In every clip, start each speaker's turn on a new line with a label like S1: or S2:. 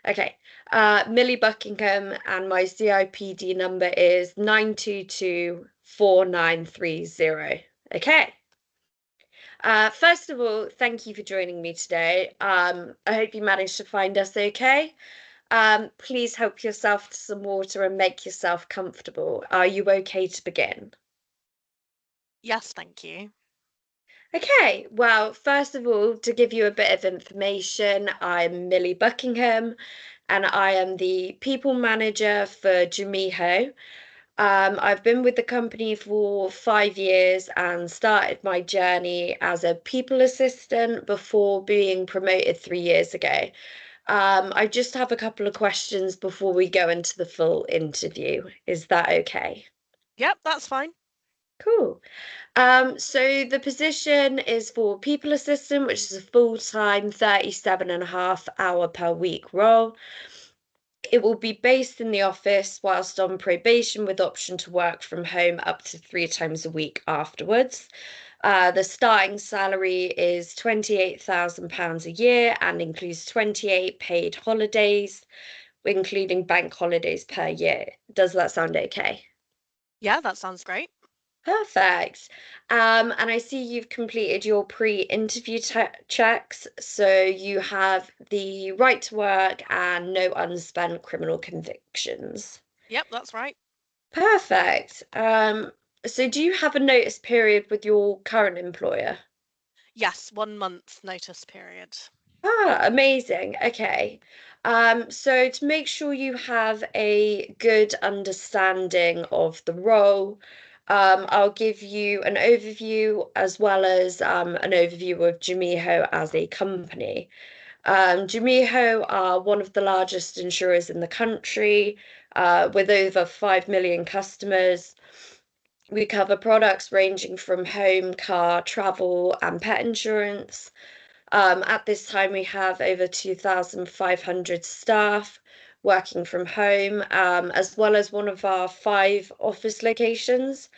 S1: Okay. Millie Buckingham, and my CIPD number is 9224930. Okay. First of all, thank you for joining me today. I hope you managed to find us okay. Please help yourself to some water and make yourself comfortable. Are you okay to begin?
S2: Yes, thank you.
S1: Okay, well, first of all, to give you a bit of information, I'm Millie Buckingham and I am the people manager for Jumiho. I've been with the company for 5 years and started my journey as a people assistant before being promoted 3 years ago. I just have a couple of questions before we go into the full interview. Is that okay?
S2: Yep, that's fine.
S1: Cool. So the position is for people assistant, which is a full-time 37.5 hour per week role. It will be based in the office whilst on probation with option to work from home up to 3 times a week afterwards. The starting salary is £28,000 a year and includes 28 paid holidays, including bank holidays per year. Does that sound okay?
S2: Yeah, that sounds great.
S1: Perfect. And I see you've completed your pre-interview checks, so you have the right to work and no unspent criminal convictions.
S2: Yep, that's right.
S1: Perfect. So do you have a notice period with your current employer?
S2: Yes, 1 month notice period.
S1: Amazing. Okay. So to make sure you have a good understanding of the role, I'll give you an overview as well as an overview of Jumiho as a company. Jumiho are one of the largest insurers in the country, with over 5 million customers. We cover products ranging from home, car, travel, and pet insurance. At this time, we have over 2,500 staff working from home, as well as one of our 5 office locations,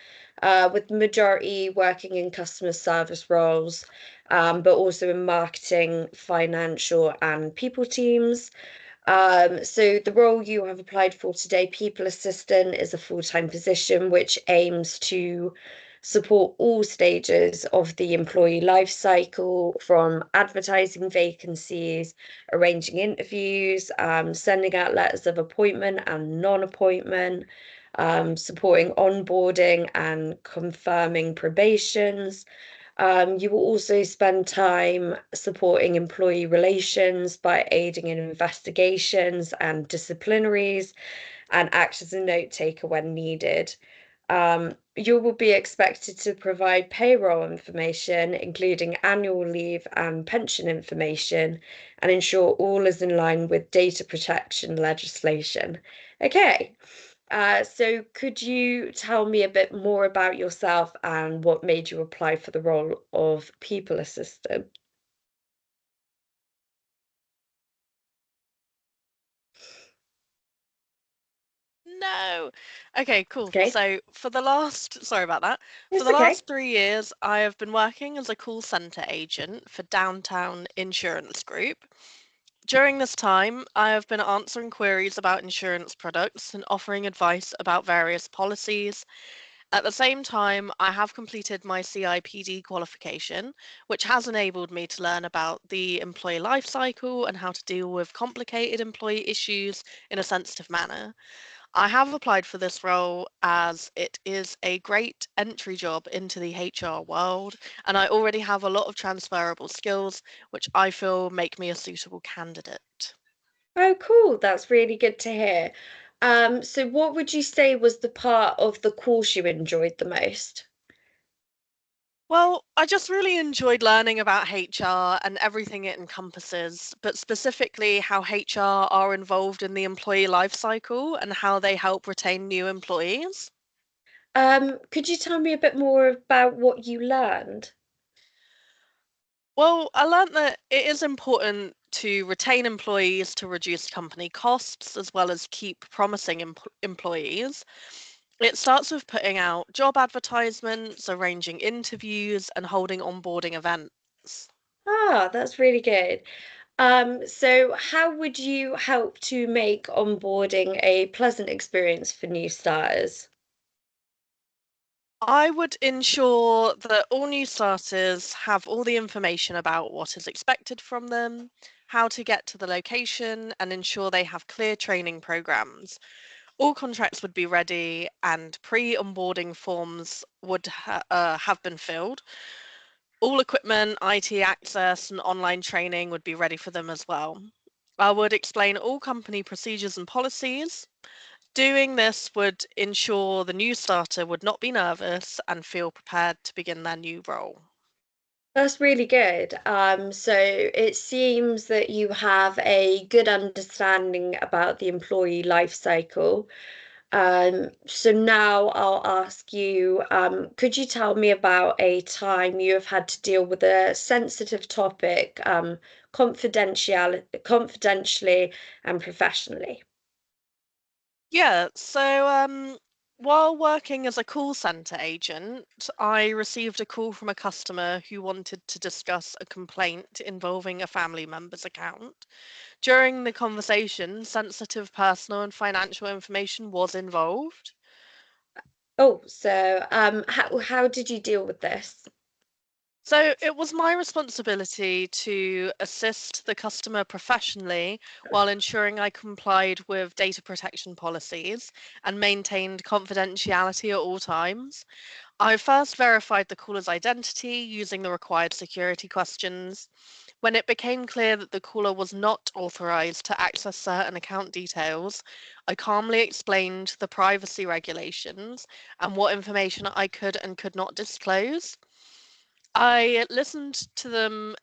S1: with the majority working in customer service roles, but also in marketing, financial, and people teams. So the role you have applied for today, people assistant, is a full-time position which aims to support all stages of the employee life cycle, from advertising vacancies, arranging interviews, sending out letters of appointment and non-appointment, supporting onboarding and confirming probations. You will also spend time supporting employee relations by aiding in investigations and disciplinaries and act as a note taker when needed. You will be expected to provide payroll information, including annual leave and pension information, and ensure all is in line with data protection legislation. Okay. So could you tell me a bit more about yourself and what made you apply for the role of people assistant?
S2: No. Okay, cool.
S1: Okay,
S2: So sorry about that. For
S1: it's
S2: the
S1: okay.
S2: last 3 years, I have been working as a call center agent for Downtown Insurance Group. During this time, I have been answering queries about insurance products and offering advice about various policies. At the same time, I have completed my CIPD qualification, which has enabled me to learn about the employee life cycle and how to deal with complicated employee issues in a sensitive manner. I have applied for this role as it is a great entry job into the HR world, and I already have a lot of transferable skills, which I feel make me a suitable candidate.
S1: Oh, cool. That's really good to hear. So what would you say was the part of the course you enjoyed the most?
S2: Well, I just really enjoyed learning about HR and everything it encompasses, but specifically how HR are involved in the employee life cycle and how they help retain new employees.
S1: Could you tell me a bit more about what you learned?
S2: Well, I learned that it is important to retain employees to reduce company costs as well as keep promising employees. It starts with putting out job advertisements, arranging interviews, and holding onboarding events.
S1: That's really good. So how would you help to make onboarding a pleasant experience for new starters?
S2: I would ensure that all new starters have all the information about what is expected from them, how to get to the location, and ensure they have clear training programs. All contracts would be ready and pre-onboarding forms would have been filled. All equipment, IT access, and online training would be ready for them as well. I would explain all company procedures and policies. Doing this would ensure the new starter would not be nervous and feel prepared to begin their new role.
S1: That's really good. So it seems that you have a good understanding about the employee life cycle. So now I'll ask you, could you tell me about a time you have had to deal with a sensitive topic, confidentially and professionally?
S2: Yeah, so while working as a call center agent, I received a call from a customer who wanted to discuss a complaint involving a family member's account. During the conversation, sensitive personal and financial information was involved.
S1: Oh, so how did you deal with this?
S2: So it was my responsibility to assist the customer professionally while ensuring I complied with data protection policies and maintained confidentiality at all times. I first verified the caller's identity using the required security questions. When it became clear that the caller was not authorized to access certain account details, I calmly explained the privacy regulations and what information I could and could not disclose. I listened to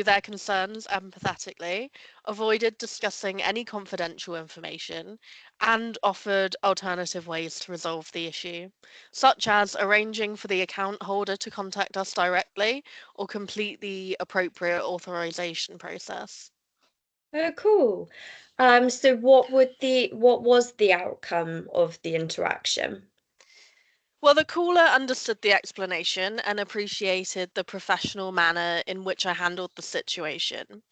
S2: their concerns empathetically, avoided discussing any confidential information, and offered alternative ways to resolve the issue, such as arranging for the account holder to contact us directly or complete the appropriate authorization process.
S1: Oh, cool. So what was the outcome of the interaction?
S2: Well, the caller understood the explanation and appreciated the professional manner in which I handled the situation.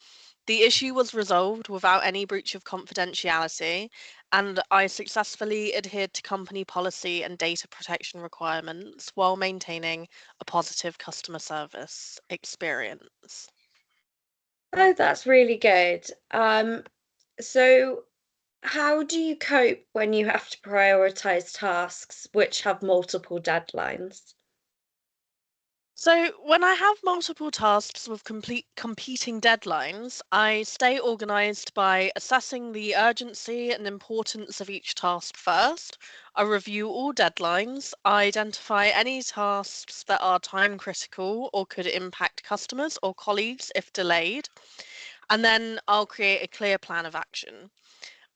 S2: The issue was resolved without any breach of confidentiality, and I successfully adhered to company policy and data protection requirements while maintaining a positive customer service experience.
S1: Oh, that's really good. So how do you cope when you have to prioritize tasks which have multiple deadlines?
S2: So, when I have multiple tasks with complete competing deadlines, I stay organized by assessing the urgency and importance of each task first. I review all deadlines, I identify any tasks that are time critical or could impact customers or colleagues if delayed, and then I'll create a clear plan of action.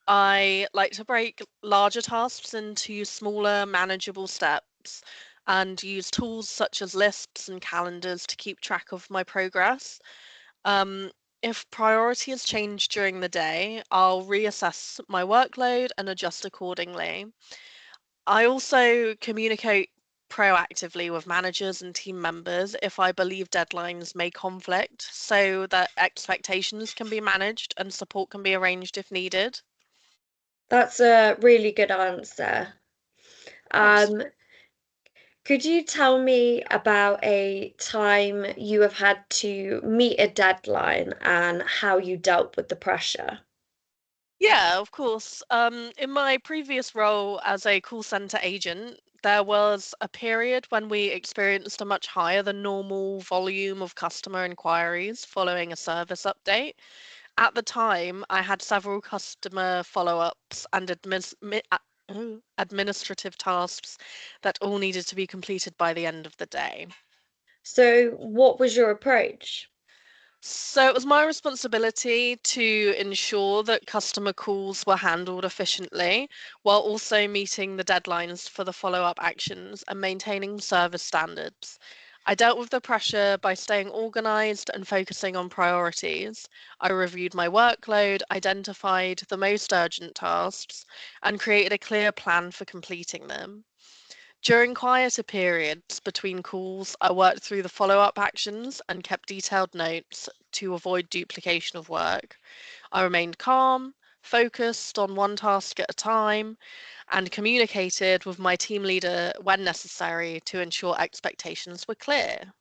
S2: I like to break larger tasks into smaller, manageable steps and use tools such as lists and calendars to keep track of my progress. Um, if priority has changed during the day, I'll reassess my workload and adjust accordingly. I also communicate proactively with managers and team members if I believe deadlines may conflict so that expectations can be managed and support can be arranged if needed.
S1: That's a really good answer.
S2: Thanks.
S1: Um, could you tell me about a time you have had to meet a deadline and how you dealt with the pressure?
S2: Yeah, of course. In my previous role as a call center agent, there was a period when we experienced a much higher than normal volume of customer inquiries following a service update. At the time, I had several customer follow-ups and administrative tasks that all needed to be completed by the end of the day.
S1: So, what was your approach?
S2: So it was my responsibility to ensure that customer calls were handled efficiently while also meeting the deadlines for the follow-up actions and maintaining service standards. I dealt with the pressure by staying organized and focusing on priorities. I reviewed my workload, identified the most urgent tasks, and created a clear plan for completing them. During quieter periods between calls, I worked through the follow up actions and kept detailed notes to avoid duplication of work. I remained calm, focused on one task at a time, and communicated with my team leader when necessary to ensure expectations were clear.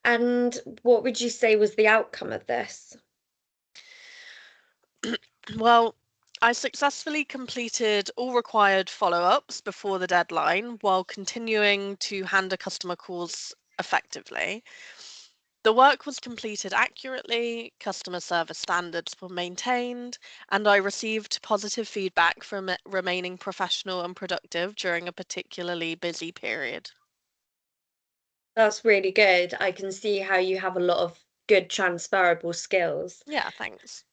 S1: And what would you say was the outcome of this?
S2: Well, I successfully completed all required follow-ups before the deadline while continuing to handle customer calls effectively. The work was completed accurately, customer service standards were maintained, and I received positive feedback from remaining professional and productive during a particularly busy period.
S1: That's really good. I can see how you have a lot of good transferable skills.
S2: Yeah, thanks.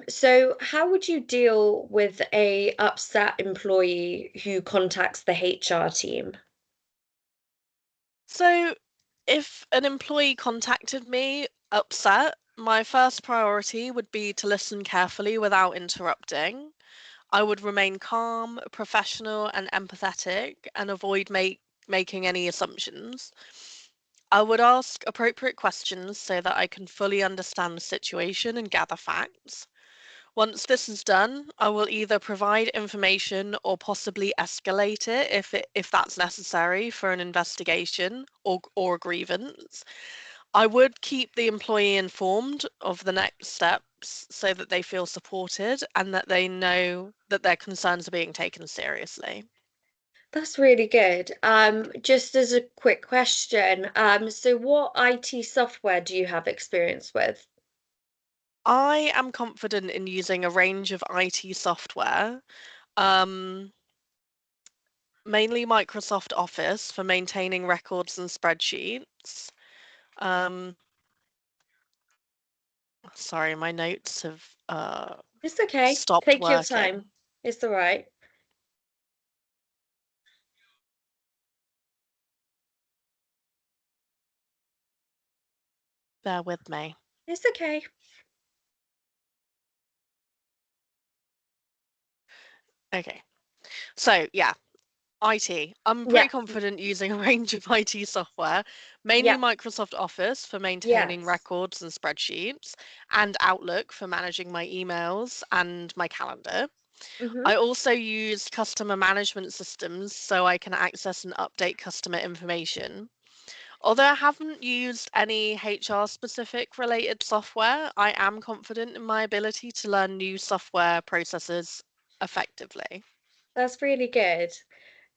S1: So how would you deal with a upset employee who contacts the HR team?
S2: So, if an employee contacted me upset, my first priority would be to listen carefully without interrupting. I would remain calm, professional, and empathetic and avoid making any assumptions. I would ask appropriate questions so that I can fully understand the situation and gather facts. Once this is done, I will either provide information or possibly escalate it if that's necessary for an investigation or a grievance. I would keep the employee informed of the next steps so that they feel supported and that they know that their concerns are being taken seriously.
S1: That's really good. Just as a quick question, so what IT software do you have experience with?
S2: I am confident in using a range of IT software, um, mainly Microsoft Office for maintaining records and spreadsheets. Um, Sorry, my notes have
S1: It's okay.
S2: stopped
S1: Take your
S2: working.
S1: time. It's all right.
S2: Bear with me.
S1: It's okay.
S2: Okay. So, yeah, IT. I'm pretty
S1: Yeah,
S2: confident using a range of IT software, mainly
S1: yeah,
S2: Microsoft Office for maintaining
S1: yes.
S2: records and spreadsheets, and Outlook for managing my emails and my calendar.
S1: Mm-hmm.
S2: I also use customer management systems so I can access and update customer information. Although I haven't used any HR specific related software, I am confident in my ability to learn new software processes effectively.
S1: That's really good.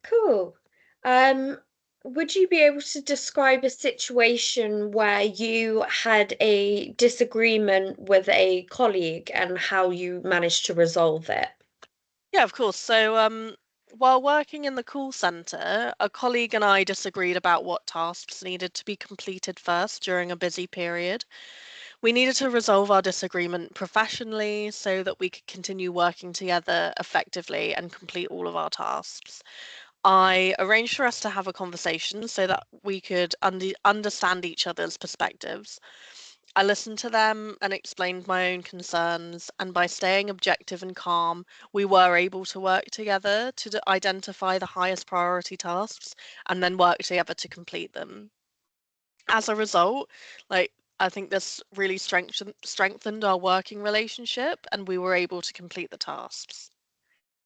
S1: Cool. Um, would you be able to describe a situation where you had a disagreement with a colleague and how you managed to resolve it?
S2: Yeah, of course. So, while working in the call center, a colleague and I disagreed about what tasks needed to be completed first during a busy period. We needed to resolve our disagreement professionally so that we could continue working together effectively and complete all of our tasks. I arranged for us to have a conversation so that we could understand each other's perspectives. I listened to them and explained my own concerns, and by staying objective and calm, we were able to work together to identify the highest priority tasks and then work together to complete them. As a result, like I think this really strengthened our working relationship and we were able to complete the tasks.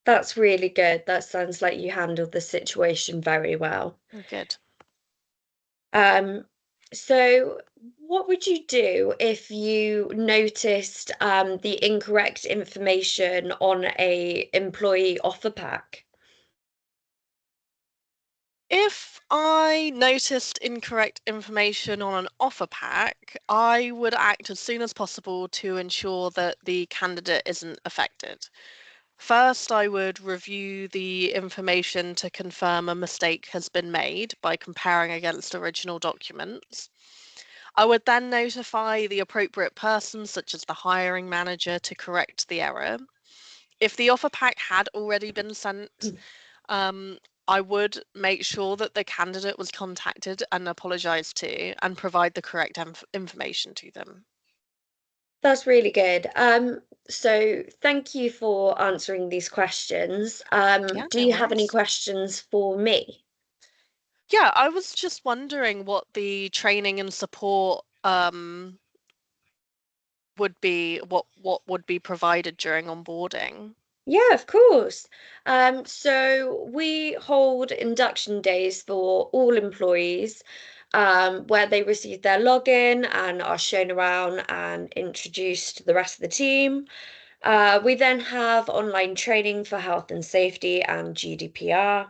S1: That's really good. That sounds like you handled the situation very well.
S2: Good.
S1: Um, so what would you do if you noticed the incorrect information on a employee offer pack?
S2: If I noticed incorrect information on an offer pack, I would act as soon as possible to ensure that the candidate isn't affected. First, I would review the information to confirm a mistake has been made by comparing against original documents. I would then notify the appropriate person, such as the hiring manager, to correct the error. If the offer pack had already been sent, um, I would make sure that the candidate was contacted and apologized to and provide the correct information to them.
S1: That's really good. So thank you for answering these questions.
S2: Yeah,
S1: Do
S2: no
S1: you have any
S2: worries.
S1: questions for me?
S2: Yeah, I was just wondering what the training and support what would be provided during onboarding?
S1: Yeah, of course. So we hold induction days for all employees, where they receive their login and are shown around and introduced to the rest of the team. We then have online training for health and safety and GDPR.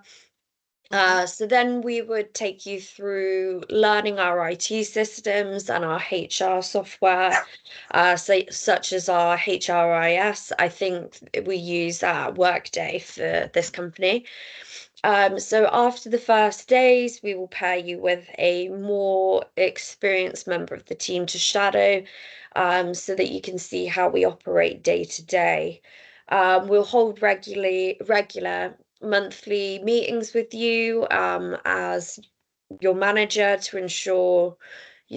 S2: Hmm.
S1: So then we would take you through learning our IT systems and our HR software, such as our HRIS. I think we use Workday for this company. So after the first days, we will pair you with a more experienced member of the team to shadow, so that you can see how we operate day to day. We'll hold regular monthly meetings with you, as your manager to ensure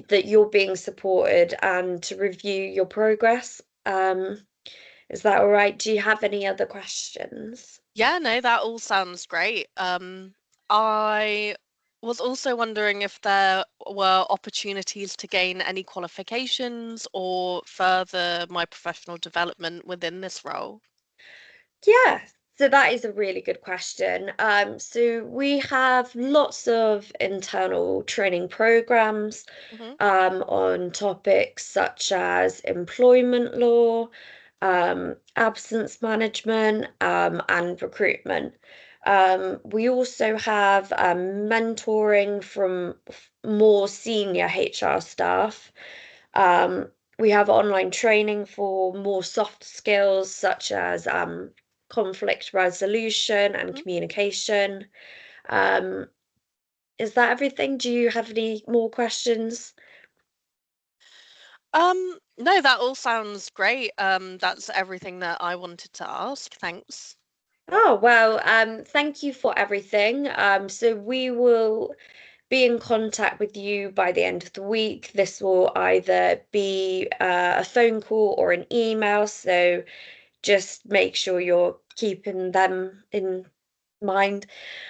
S1: that you're being supported and to review your progress. Is that all right? Do you have any other questions?
S2: Yeah, no, that all sounds great. I was also wondering if there were opportunities to gain any qualifications or further my professional development within this role.
S1: Yeah, so that is a really good question. So we have lots of internal training programs,
S2: Hmm.
S1: on topics such as employment law, absence management, and recruitment. We also have mentoring from more senior HR staff. Um, we have online training for more soft skills such as conflict resolution and communication. Um, is that everything? Do you have any more questions?
S2: No, that all sounds great. That's everything that I wanted to ask. Thanks.
S1: Oh, well, thank you for everything. So we will be in contact with you by the end of the week. This will either be a phone call or an email, so just make sure you're keeping them in mind.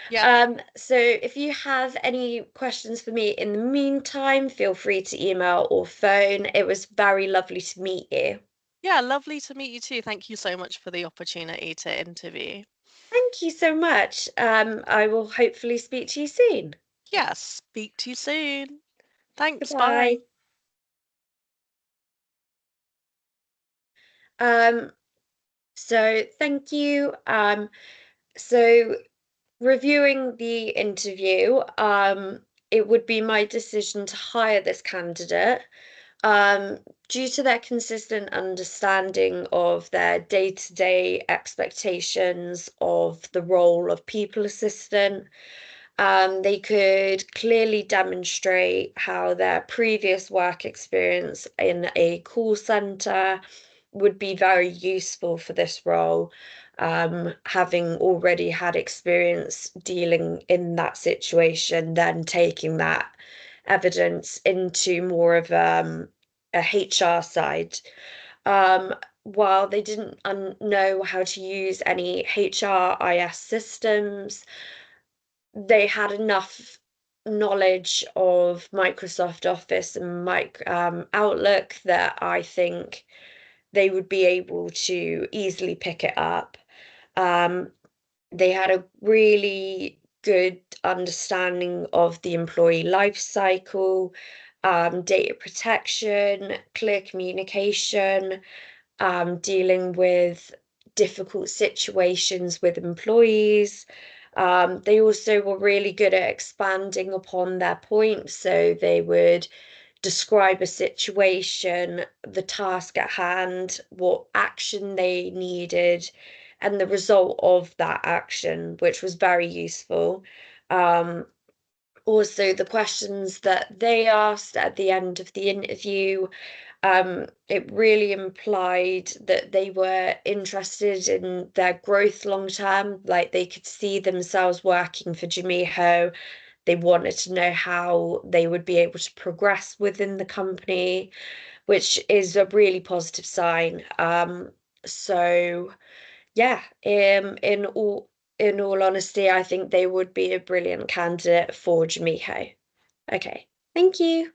S2: Yeah,
S1: So if you have any questions for me in the meantime, feel free to email or phone. It was very lovely to meet you.
S2: yeah, lovely to meet you too. Thank you so much for the opportunity to interview.
S1: Thank you so much. I will hopefully speak to you soon.
S2: Yes, speak to you soon. Thanks, bye.
S1: Goodbye. Um, so thank you. So reviewing the interview, it would be my decision to hire this candidate, due to their consistent understanding of their day-to-day expectations of the role of people assistant. They could clearly demonstrate how their previous work experience in a call center would be very useful for this role, having already had experience dealing in that situation, then taking that evidence into more of a HR side. While they didn't know how to use any HRIS systems, they had enough knowledge of Microsoft Office and Outlook that I think they would be able to easily pick it up. Um, they had a really good understanding of the employee life cycle, data protection, clear communication, dealing with difficult situations with employees. They also were really good at expanding upon their points. So they would describe a situation, the task at hand, what action they needed, and the result of that action, which was very useful. Um, Also, the questions that they asked at the end of the interview, it really implied that they were interested in their growth long term, like they could see themselves working for Jamiho. They wanted to know how they would be able to progress within the company, which is a really positive sign. So yeah, in all honesty, I think they would be a brilliant candidate for Jamiho. Okay, thank you.